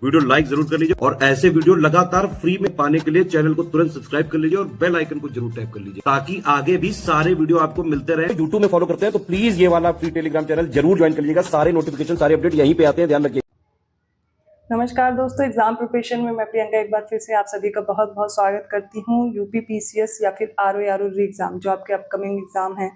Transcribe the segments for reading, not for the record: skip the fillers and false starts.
Video like जरूर कर लीजिए और ऐसे वीडियो लगातार फ्री में पाने के लिए चैनल को तुरंत सब्सक्राइब कर लीजिए और बेल आइकन को जरूर टैप कर लीजिए ताकि आगे भी सारे वीडियो आपको मिलते रहे। यूट्यूब में फॉलो करते हैं तो प्लीज ये वाला फ्री टेलीग्राम चैनल जरूर ज्वाइन कर लीजिएगा। सारे नोटिफिकेशन सारे अपडेट यहीं पे आते हैं, ध्यान रखिए। नमस्कार दोस्तों, एग्जाम प्रिपरेशन में मैं प्रियंका एक बार फिर से आप सभी का बहुत बहुत स्वागत करती हूँ। यूपी पीसीएस या फिर आरओ री एग्जाम जो आपके अपकमिंग एग्जाम हैं,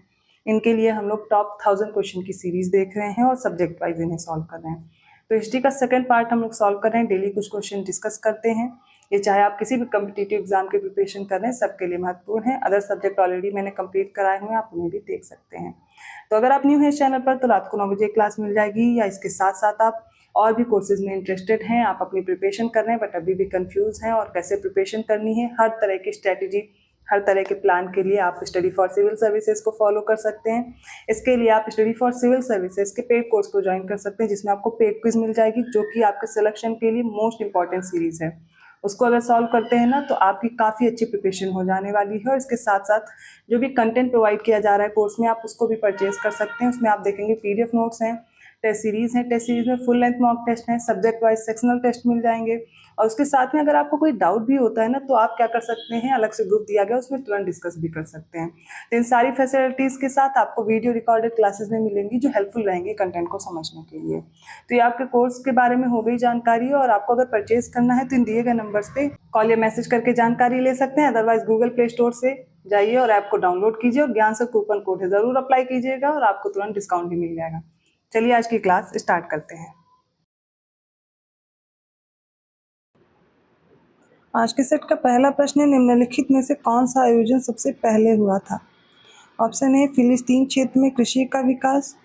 इनके लिए हम लोग टॉप 1000 क्वेश्चन की सीरीज देख रहे हैं और सब्जेक्ट वाइज इन्हें सॉल्व कर रहे हैं। तो हिस्ट्री का सेकंड पार्ट हम लोग सॉल्व कर रहे हैं। डेली कुछ क्वेश्चन डिस्कस करते हैं। ये चाहे आप किसी भी कम्पिटिटिव एग्जाम की प्रिपरेशन कर रहे हैं, सबके लिए महत्वपूर्ण है। अदर सब्जेक्ट ऑलरेडी मैंने कंप्लीट कराए हुए हैं, आप उन्हें भी देख सकते हैं। तो अगर आप न्यू हैं इस चैनल पर तो रात को 9 बजे क्लास मिल जाएगी, या इसके साथ साथ आप और भी कोर्सेज में इंटरेस्टेड हैं, आप अपनी प्रिपरेशन कर रहे हैं बट अभी भी कंफ्यूज हैं और कैसे प्रिपरेशन करनी है, हर तरह की स्ट्रेटेजी, हर तरह के प्लान के लिए आप स्टडी फॉर सिविल सर्विसेज को फॉलो कर सकते हैं। इसके लिए आप स्टडी फॉर सिविल सर्विसेज के पेड कोर्स को ज्वाइन कर सकते हैं, जिसमें आपको पेड क्विज मिल जाएगी जो कि आपके सिलेक्शन के लिए मोस्ट इंपॉर्टेंट सीरीज है। उसको अगर सॉल्व करते हैं ना तो आपकी काफ़ी अच्छी प्रिपरेशन हो जाने वाली है। और इसके साथ साथ जो भी कंटेंट प्रोवाइड किया जा रहा है कोर्स में, आप उसको भी परचेज कर सकते हैं। उसमें आप देखेंगे पीडीएफ नोट्स हैं, टेस्ट सीरीज है, टेस्ट सीरीज में फुल लेंथ मॉक टेस्ट है, सब्जेक्ट वाइज सेक्शनल टेस्ट मिल जाएंगे। और उसके साथ में अगर आपको कोई डाउट भी होता है ना तो आप क्या कर सकते हैं, अलग से ग्रुप दिया गया उसमें तुरंत डिस्कस भी कर सकते हैं। तो इन सारी फैसिलिटीज़ के साथ आपको वीडियो रिकॉर्डेड क्लासेस में मिलेंगी जो हेल्पफुल रहेंगी कंटेंट को समझने के लिए। तो ये आपके कोर्स के बारे में हो गई जानकारी। और आपको अगर परचेज करना है तो इन दिए गए नंबर्स पे कॉल या मैसेज करके जानकारी ले सकते हैं। अदरवाइज गूगल प्ले स्टोर से जाइए और ऐप को डाउनलोड कीजिए और ज्ञान से कूपन कोड है ज़रूर अप्लाई कीजिएगा और आपको तुरंत डिस्काउंट भी मिल जाएगा। चलिए आज की क्लास स्टार्ट करते हैं। आज के सेट का पहला प्रश्न है, निम्नलिखित में से कौन सा आयोजन सबसे पहले हुआ था? ऑप्शन ए फिलिस्तीन क्षेत्र में कृषि का विकास,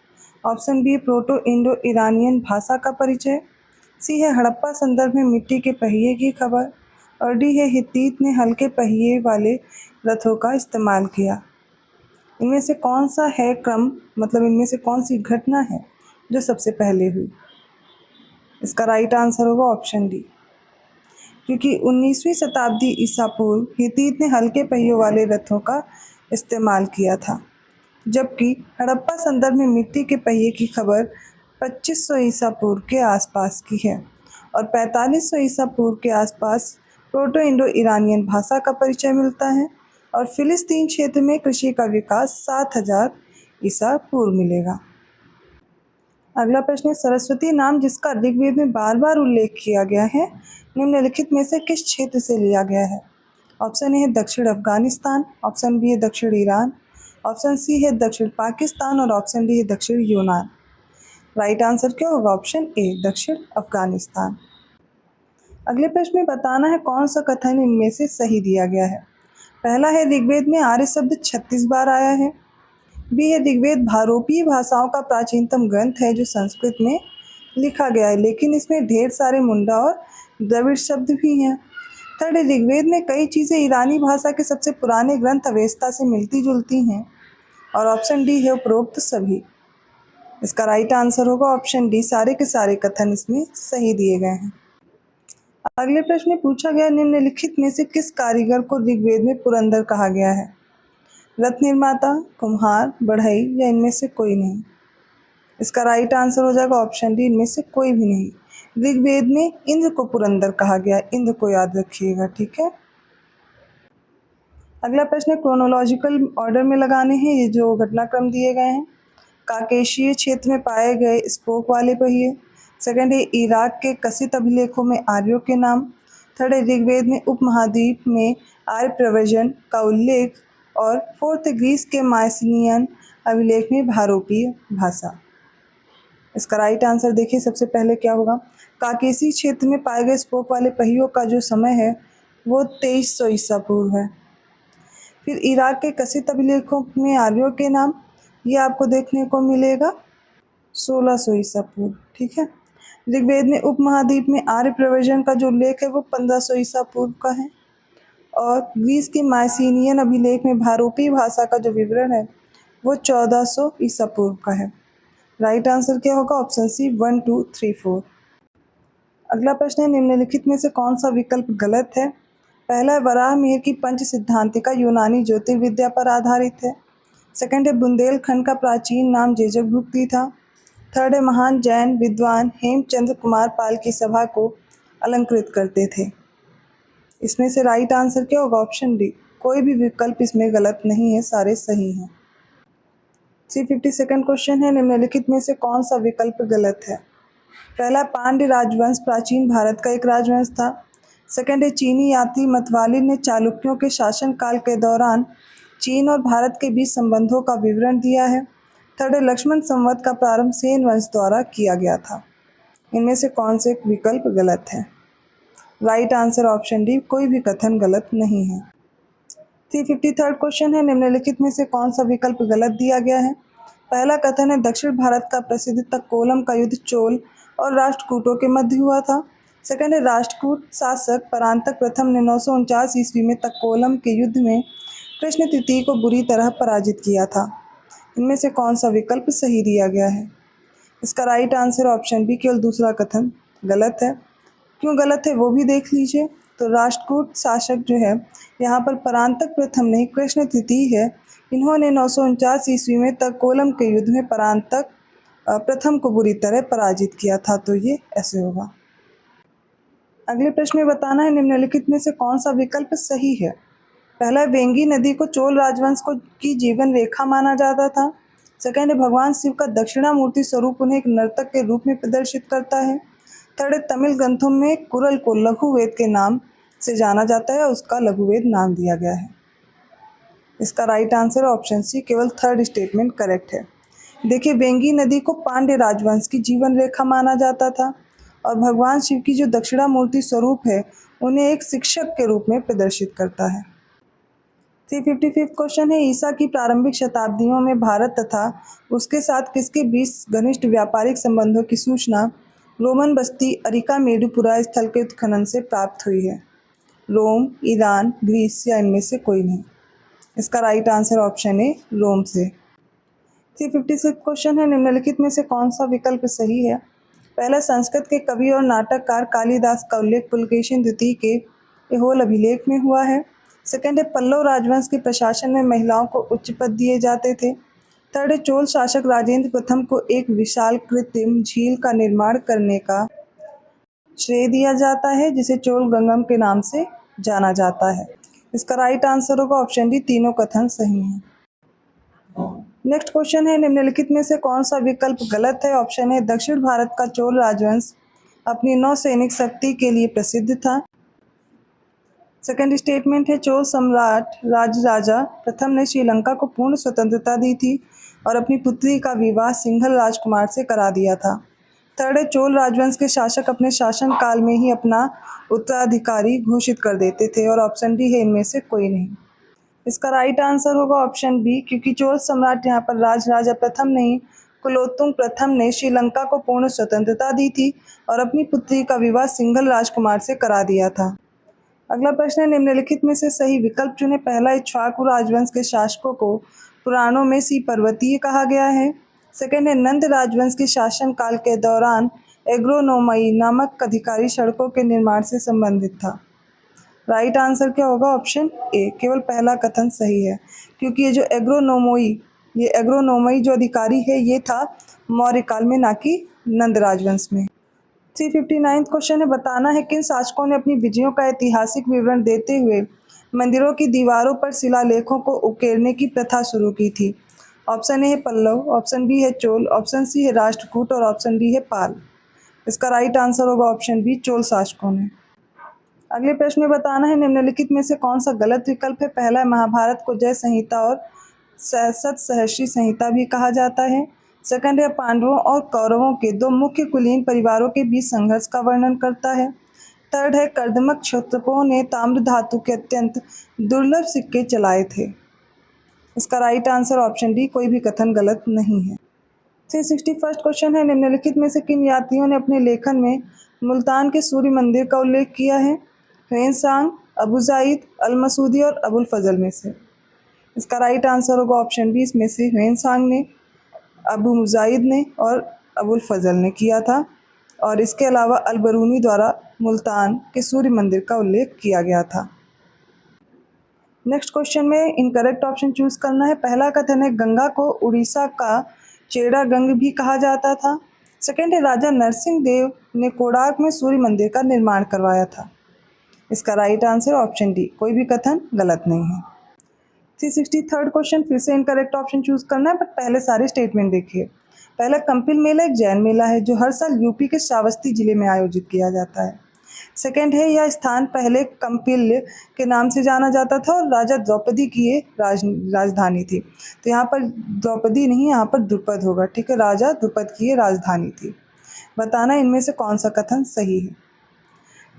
option B proto Indo Iranian भाषा का परिचय, सी है हड़प्पा संदर्भ में मिट्टी के पहिए की खबर, और डी है हित्तीत ने हल्के पहिए वाले रथों का इस्तेमाल किया। इनमें से कौन सा है क्रम, मतलब इनमें से कौन सी घटना है जो सबसे पहले हुई? इसका राइट आंसर होगा ऑप्शन डी, क्योंकि 19वीं शताब्दी ईसा पूर्व हित्तीत ने हल्के पहियों वाले रथों का इस्तेमाल किया था, जबकि हड़प्पा संदर्भ में मिट्टी के पहिए की खबर 2500 ईसा पूर्व के आसपास की है और 4500 ईसा पूर्व के आसपास प्रोटो इंडो ईरानियन भाषा का परिचय मिलता है और फिलिस्तीन क्षेत्र में कृषि का विकास 7000 ईसा पूर्व मिलेगा। अगला प्रश्न है, सरस्वती नाम जिसका ऋग्वेद में बार बार उल्लेख किया गया है, निम्नलिखित में से किस क्षेत्र से लिया गया है? ऑप्शन ए है दक्षिण अफगानिस्तान, ऑप्शन बी है दक्षिण ईरान, ऑप्शन सी है दक्षिण पाकिस्तान और ऑप्शन डी है दक्षिण यूनान। राइट आंसर क्या होगा? ऑप्शन ए दक्षिण अफगानिस्तान। अगले प्रश्न में बताना है कौन सा कथन इनमें से सही दिया गया है। पहला है ऋग्वेद में आर्य शब्द 36 बार आया है। बी है ऋग्वेद भारोपीय भाषाओं का प्राचीनतम ग्रंथ है जो संस्कृत में लिखा गया है, लेकिन इसमें ढेर सारे मुंडा और द्रविड़ शब्द भी हैं। थर्ड है ऋग्वेद में कई चीज़ें ईरानी भाषा के सबसे पुराने ग्रंथ अवेस्ता से मिलती जुलती हैं। और ऑप्शन डी है उपरोक्त सभी। इसका राइट आंसर होगा ऑप्शन डी, सारे के सारे कथन इसमें सही दिए गए हैं। अगले प्रश्न में पूछा गया, निम्नलिखित में से किस कारीगर को ऋग्वेद में पुरंदर कहा गया है? रथ निर्माता, कुम्हार, बढ़ई या इनमें से कोई नहीं? इसका राइट आंसर हो जाएगा ऑप्शन डी, इनमें से कोई भी नहीं। ऋग्वेद में इंद्र को पुरंदर कहा गया, इंद्र को याद रखिएगा, ठीक है। अगला प्रश्न क्रोनोलॉजिकल ऑर्डर में लगाने हैं ये जो घटनाक्रम दिए गए हैं। काकेशिया क्षेत्र में पाए गए स्पोक वाले पहिए। सेकंड है इराक के कसित अभिलेखों में आर्यों के नाम। थर्ड है ऋग्वेद में उपमहाद्वीप में आर्य प्रव्रजन का उल्लेख। और फोर्थ ग्रीस के मायसिनियन अभिलेख में भारोपीय भाषा। इसका राइट आंसर देखिए, सबसे पहले क्या होगा, काकेसी क्षेत्र में पाए गए स्पोक वाले पहियों का जो समय है वो 2300 ईसा पूर्व है। फिर इराक के कसित अभिलेखों में आर्यों के नाम, ये आपको देखने को मिलेगा 1600 ईसा पूर्व, ठीक है। ऋग्वेद में उपमहाद्वीप में आर्य प्रव्रजन का जो उल्लेख है वो 1500 ईसा पूर्व का है। और ग्रीस के मायसिनियन अभिलेख में भारोपीय भाषा का जो विवरण है वो 1400 ईसा पूर्व का है। राइट आंसर क्या होगा? Option C 1, 2, 3, 4। अगला प्रश्न है, निम्नलिखित में से कौन सा विकल्प गलत है? पहला है वराहमिहिर की पंच सिद्धांतिका यूनानी ज्योतिर्विद्या पर आधारित है। सेकंड है बुंदेलखंड का प्राचीन नाम जेजकभुक्ति था। थर्ड है महान जैन विद्वान हेमचंद्र कुमार पाल की सभा को अलंकृत करते थे। इसमें से राइट आंसर क्या होगा? Option D. कोई भी विकल्प इसमें गलत नहीं है, सारे सही हैं। 352 क्वेश्चन है, निम्नलिखित में से कौन सा विकल्प गलत है? पहला, पांड्य राजवंश प्राचीन भारत का एक राजवंश था। सेकंड है, चीनी यात्री मतवाली ने चालुक्यों के शासनकाल के दौरान चीन और भारत के बीच संबंधों का विवरण दिया है। थर्ड है, लक्ष्मण संवत का प्रारंभ सेन वंश द्वारा किया गया था। इनमें से कौन से विकल्प गलत है? राइट आंसर ऑप्शन डी, कोई भी कथन गलत नहीं है। 353 क्वेश्चन है, निम्नलिखित में से कौन सा विकल्प गलत दिया गया है? पहला कथन है, दक्षिण भारत का प्रसिद्ध तक्कोलम का युद्ध चोल और राष्ट्रकूटों के मध्य हुआ था। सेकंड है, राष्ट्रकूट शासक परांतक प्रथम ने 949 ईस्वी में तक्कोलम के युद्ध में कृष्ण तृतीय को बुरी तरह पराजित किया था। इनमें से कौन सा विकल्प सही दिया गया है? इसका राइट आंसर ऑप्शन बी, केवल दूसरा कथन गलत है। क्यों गलत है वो भी देख लीजिए। तो राष्ट्रकूट शासक जो है यहाँ पर परांतक प्रथम नहीं, कृष्ण तृतीय है। इन्होंने 949 ईस्वी में तक्कोलम के युद्ध में परांतक प्रथम को बुरी तरह पराजित किया था, तो ये ऐसे होगा। अगले प्रश्न में बताना है, निम्नलिखित में से कौन सा विकल्प सही है? पहला, वेंगी नदी को चोल राजवंश को की जीवन रेखा माना जाता था। सेकंड है, भगवान शिव का दक्षिणामूर्ति स्वरूप उन्हें एक नर्तक के रूप में प्रदर्शित करता है। थर्ड है, तमिल ग्रंथों में कुरल को लघु वेद के नाम से जाना जाता है, उसका लघु वेद नाम दिया गया है। इसका राइट आंसर ऑप्शन सी, केवल थर्ड स्टेटमेंट करेक्ट है। देखिए, वेंगी नदी को पांड्य राजवंश की जीवन रेखा माना जाता था और भगवान शिव की जो दक्षिणामूर्ति स्वरूप है उन्हें एक शिक्षक के रूप में प्रदर्शित करता है। 355 क्वेश्चन है, ईसा की प्रारंभिक शताब्दियों में भारत तथा उसके साथ किसके बीच घनिष्ठ व्यापारिक संबंधों की सूचना रोमन बस्ती अरिका मेडुपुरा स्थल के उत्खनन से प्राप्त हुई है? रोम, ईरान, ग्रीस या इनमें से कोई नहीं। इसका राइट आंसर ऑप्शन ए, रोम से। 356 क्वेश्चन है, निम्नलिखित में से कौन सा विकल्प सही है? पहला, संस्कृत के कवि और नाटककार कालिदास का उल्लेख पुलकेशिन द्वितीय के ऐहोल अभिलेख में हुआ है। सेकंड है, पल्लव राजवंश के प्रशासन में महिलाओं को उच्च पद दिए जाते थे। थर्ड है, चोल शासक राजेंद्र प्रथम को एक विशाल कृत्रिम झील का निर्माण करने का श्रेय दिया जाता है, जिसे चोल गंगम के नाम से जाना जाता है। इसका राइट आंसर होगा ऑप्शन डी, तीनों कथन सही हैं। नेक्स्ट क्वेश्चन है, निम्नलिखित में से कौन सा विकल्प गलत है? ऑप्शन है, दक्षिण भारत का चोल राजवंश अपनी नौसैनिक शक्ति के लिए प्रसिद्ध था। सेकंड स्टेटमेंट है, चोल सम्राट राजराजा प्रथम ने श्रीलंका को पूर्ण स्वतंत्रता दी थी और अपनी पुत्री का विवाह सिंघल राजकुमार से करा दिया था। थर्ड है, चोल राजवंश के शासक अपने शासन काल में ही अपना उत्तराधिकारी घोषित कर देते थे और ऑप्शन डी है, इनमें से कोई नहीं। इसका राइट आंसर होगा ऑप्शन बी, क्योंकि चोल सम्राट यहाँ पर राजराजा प्रथम नहीं, कुलोत्तुंग प्रथम ने श्रीलंका को पूर्ण स्वतंत्रता दी थी और अपनी पुत्री का विवाह सिंघल राजकुमार से करा दिया था। अगला प्रश्न है, निम्नलिखित में से सही विकल्प चुने। पहला, इक्ष्वाकु राजवंश के शासकों को पुराणों में सी पर्वतीय कहा गया है। सेकंड है, नंद राजवंश के शासन काल के दौरान एग्रोनोमई नामक अधिकारी सड़कों के निर्माण से संबंधित था। राइट आंसर क्या होगा? ऑप्शन ए, केवल पहला कथन सही है, क्योंकि ये जो एग्रोनोमई जो अधिकारी है ये था मौर्य काल में, ना कि नंद राजवंश में। 359 क्वेश्चन है, बताना है किन शासकों ने अपनी विजयों का ऐतिहासिक विवरण देते हुए मंदिरों की दीवारों पर शिलालेखों को उकेरने की प्रथा शुरू की थी? ऑप्शन ए है पल्लव, ऑप्शन बी है चोल, ऑप्शन सी है राष्ट्रकूट और ऑप्शन डी है पाल। इसका राइट आंसर होगा ऑप्शन बी, चोल शासकों ने। अगले प्रश्न में बताना है, निम्नलिखित में से कौन सा गलत विकल्प है? पहला, महाभारत को जय संहिता और सतसहस्री संहिता भी कहा जाता है। सेकंड है, पांडवों और कौरवों के दो मुख्य कुलीन परिवारों के बीच संघर्ष का वर्णन करता है। थर्ड है, कर्दमक क्षत्रियों ने ताम्र धातु के अत्यंत दुर्लभ सिक्के चलाए थे। इसका राइट आंसर ऑप्शन डी, कोई भी कथन गलत नहीं है। 361 क्वेश्चन है, निम्नलिखित में से किन यात्रियों ने अपने लेखन में मुल्तान के सूर्य मंदिर का उल्लेख किया है? ह्वेनसांग, अबू जाइद, अल मसूदी और अबुल फजल में से। इसका राइट आंसर होगा ऑप्शन बी, इसमें से ह्वेनसांग ने, अबू मुजाहिद ने और अबुल फजल ने किया था। और इसके अलावा अल बरूनी द्वारा मुल्तान के सूर्य मंदिर का उल्लेख किया गया था। नेक्स्ट क्वेश्चन में इनकरेक्ट ऑप्शन चूज करना है। पहला कथन है, गंगा को उड़ीसा का चेड़ा गंग भी कहा जाता था। सेकेंड है राजा नरसिंह देव ने कोणार्क में सूर्य मंदिर का निर्माण करवाया था। इसका राइट आंसर ऑप्शन डी, कोई भी कथन गलत नहीं है। 363 क्वेश्चन, फिर से इनकरेक्ट ऑप्शन चूज करना है, बट पहले सारे स्टेटमेंट देखिए। पहला, कंपिल मेला एक जैन मेला है जो हर साल यूपी के श्रावस्ती जिले में आयोजित किया जाता है। सेकेंड है, यह स्थान पहले कंपिल के नाम से जाना जाता था और राजा द्रौपदी की ये राजधानी थी। तो यहाँ पर द्रौपदी नहीं, यहाँ पर द्रुपद होगा, ठीक है। राजा द्रुपद की ये राजधानी थी। बताना इनमें से कौन सा कथन सही है।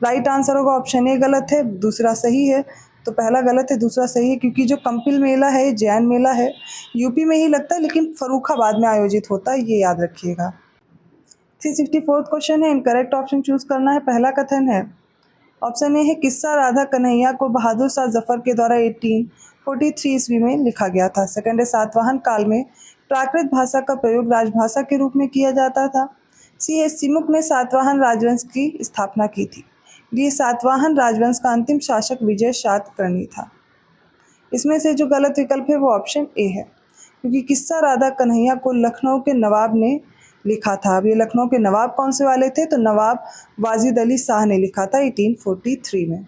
राइट आंसर होगा ऑप्शन ए गलत है, दूसरा सही है। तो पहला गलत है, दूसरा सही है, क्योंकि जो कंपिल मेला है ये जैन मेला है, यूपी में ही लगता है लेकिन फर्रुखाबाद में आयोजित होता है, ये याद रखिएगा। 364 क्वेश्चन है, इनकरेक्ट ऑप्शन चूज करना है। पहला कथन है, ऑप्शन ए है, किस्सा राधा कन्हैया को बहादुर शाह जफर के द्वारा 1843 ईस्वी में लिखा गया था। सेकंड है, सातवाहन काल में प्राकृत भाषा का प्रयोग राजभाषा के रूप में किया जाता था। सी है, सिमुक ने सातवाहन राजवंश की स्थापना की थी। डी, सातवाहन राजवंश का अंतिम शासक विजय शातकर्णी था। इसमें से जो गलत विकल्प है वो ऑप्शन ए है, क्योंकि किस्सा राधा कन्हैया को लखनऊ के नवाब ने लिखा था। अब ये लखनऊ के नवाब कौन से वाले थे, तो नवाब वाजिद अली शाह ने लिखा था 1843 में।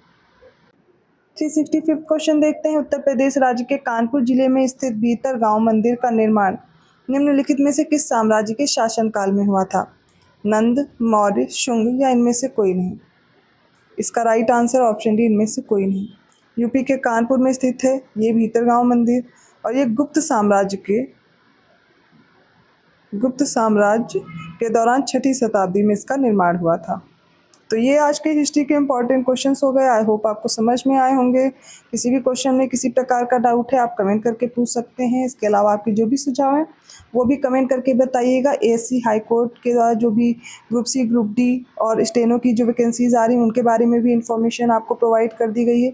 365 क्वेश्चन देखते हैं। उत्तर प्रदेश राज्य के कानपुर जिले में स्थित भीतरगांव मंदिर का निर्माण निम्नलिखित में से किस साम्राज्य के शासनकाल में हुआ था। नंद, मौर्य, शुंग या इनमें से कोई नहीं। इसका राइट आंसर ऑप्शन डी, इनमें से कोई नहीं। यूपी के कानपुर में स्थित है ये भीतरगांव मंदिर, और ये गुप्त साम्राज्य के दौरान 6ठी शताब्दी में इसका निर्माण हुआ था। तो ये आज के हिस्ट्री के इंपॉर्टेंट क्वेश्चंस हो गए। आई होप आपको समझ में आए होंगे। किसी भी क्वेश्चन में किसी प्रकार का डाउट है आप कमेंट करके पूछ सकते हैं। इसके अलावा आपके जो भी सुझाव हैं वो भी कमेंट करके बताइएगा। एएससी हाई कोर्ट के द्वारा जो भी ग्रुप सी, ग्रुप डी और स्टेनो की जो वैकेंसीज आ रही हैं उनके बारे में भी इंफॉर्मेशन आपको प्रोवाइड कर दी गई है।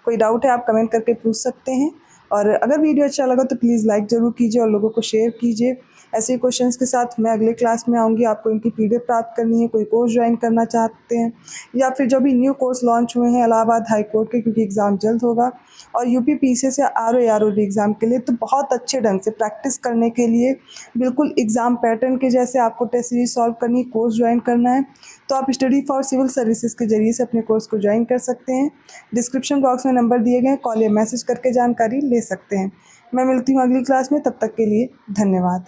कोई डाउट है आप कमेंट करके पूछ सकते हैं। और अगर वीडियो अच्छा लगा तो प्लीज़ लाइक ज़रूर कीजिए और लोगों को शेयर कीजिए। ऐसे ही क्वेश्चंस के साथ मैं अगले क्लास में आऊँगी। आपको इनकी पीडीएफ प्राप्त करनी है, कोई कोर्स ज्वाइन करना चाहते हैं, या फिर जो भी न्यू कोर्स लॉन्च हुए हैं इलाहाबाद हाई कोर्ट के, क्योंकि एग्ज़ाम जल्द होगा, और यूपी पीसीएस या आरओ एग्ज़ाम के लिए, तो बहुत अच्छे ढंग से प्रैक्टिस करने के लिए बिल्कुल एग्ज़ाम पैटर्न के जैसे आपको टेस्ट सीरीज सॉल्व करनी, कोर्स ज्वाइन करना है, तो आप स्टडी फॉर सिविल सर्विसेज के जरिए से अपने कोर्स को ज्वाइन कर सकते हैं। डिस्क्रिप्शन बॉक्स में नंबर दिए गए, कॉल या मैसेज करके जानकारी ले सकते हैं। मैं मिलती हूँ अगली क्लास में, तब तक के लिए धन्यवाद।